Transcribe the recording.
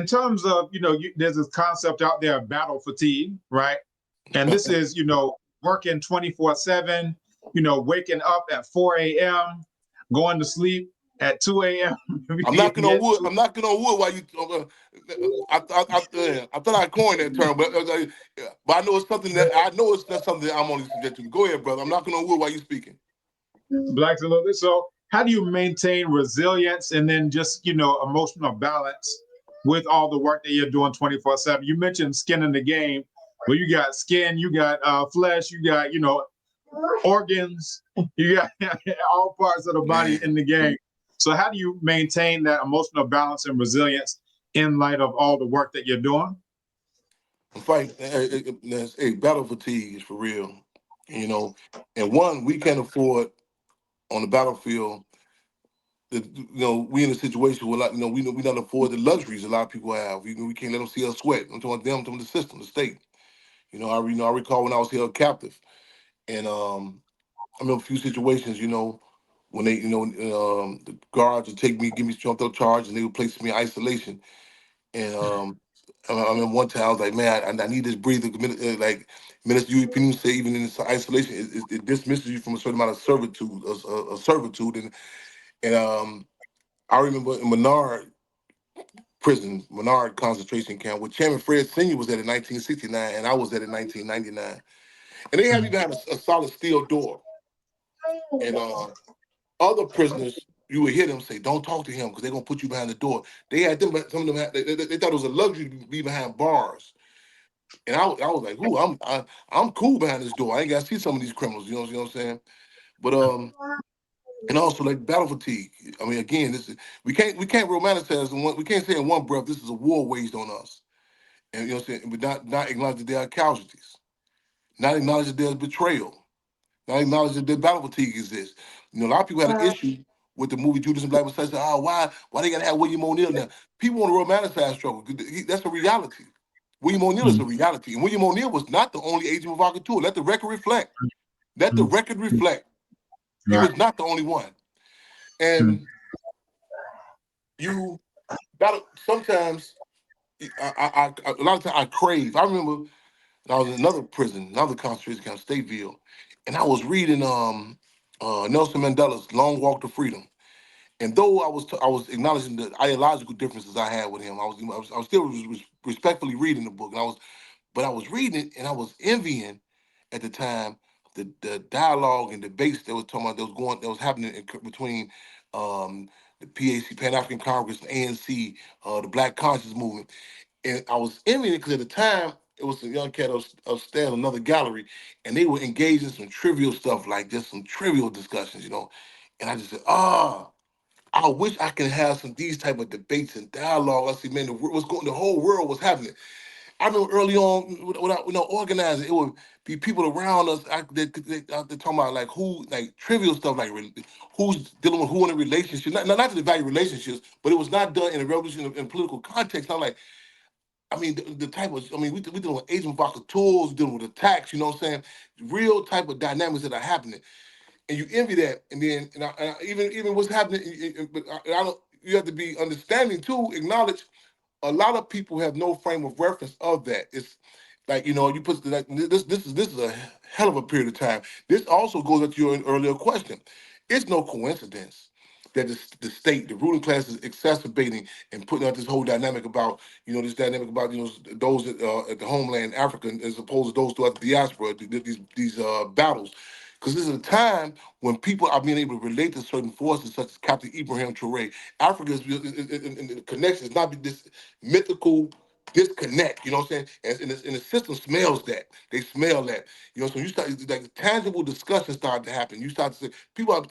in terms of, there's this concept out there of battle fatigue, right? And this is, working 24/7, waking up at 4 a.m., going to sleep at 2 a.m. I'm knocking on wood. I'm knocking on wood while you. I thought I coined that term, but I know it's something that not something that I'm only subject to. Go ahead, brother. I'm knocking on wood while you're speaking. Blacks a little bit. So, how do you maintain resilience and then just emotional balance with all the work that you're doing 24/7? You mentioned skin in the game. Well, you got skin, you got flesh, you got organs, you got all parts of the body in the game. So how do you maintain that emotional balance and resilience in light of all the work that you're doing? Fight, battle fatigue is for real, and one, we can't afford on the battlefield. We in a situation where we don't afford the luxuries a lot of people have. We can't let them see us sweat. I'm talking about them, I'm talking about the system, the state. I recall when I was held captive, and I remember a few situations, when they, the guards would take me, give me jumped up charge, and they would place me in isolation. And I remember one time I was like, man, I need this breather. Like Minister European say, even in this isolation, it dismisses you from a certain amount of servitude, and I remember in Menard prison, Menard concentration camp, where Chairman Fred Sr. was at in 1969, and I was at in 1999. And they had me behind a solid steel door. And other prisoners, you would hear them say, "Don't talk to him because they're gonna put you behind the door." They had them, some of them they thought it was a luxury to be behind bars. And I was like, "Ooh, I'm cool behind this door. I ain't got to see some of these criminals." You know what I'm saying? But and also like battle fatigue. I mean, again, we can't romanticize and we can't say in one breath this is a war waged on us. And you know what I'm saying? But not acknowledge that there are casualties, not acknowledge that there's betrayal, not acknowledge that their battle fatigue exists. A lot of people had an issue with the movie Judas and Black Messiah. Oh, why they gotta have William O'Neill now? People want to romanticize struggle. That's a reality. William O'Neill is a reality. And William O'Neill was not the only agent provocateur. Let the record reflect. Let the record reflect. He was not the only one. And you gotta sometimes a lot of times I crave. I remember when I was in another prison, another concentration camp, Stateville, and I was reading Nelson Mandela's Long Walk to Freedom. And though I was acknowledging the ideological differences I had with him, I was still respectfully reading the book. But I was reading it and I was envying at the time the dialogue and debates that was talking about that was happening between the PAC, Pan African Congress, and ANC, the Black Conscious Movement. And I was envying it because at the time it was a young cat upstairs in another gallery, and they were engaged in some trivial stuff, like just some trivial discussions, And I just said, I wish I could have some these type of debates and dialogue. I see, man, the whole world was happening. I remember early on, without organizing, it would be people around us they're talking about like trivial stuff, like who's dealing with who in a relationship. Not to value relationships, but it was not done in a revolution in political context. Not like, I mean, the type of, we dealing with agent provocateurs, dealing with attacks, you know what I'm saying? Real type of dynamics that are happening. And you envy that. And then even what's happening, but I don't, you have to be understanding too, acknowledge a lot of people have no frame of reference of that. It's like, you put like this is a hell of a period of time. This also goes up to your earlier question. It's no coincidence that the state, the ruling class, is exacerbating and putting out this whole dynamic about, those at the homeland, Africa, as opposed to those throughout the diaspora, these battles. Because this is a time when people are being able to relate to certain forces, such as Captain Ibrahim Traoré. Africa is the connection is not this mythical disconnect. You know what I'm saying? And the system smells that. They smell that. So you start like tangible discussions start to happen. You start to say people are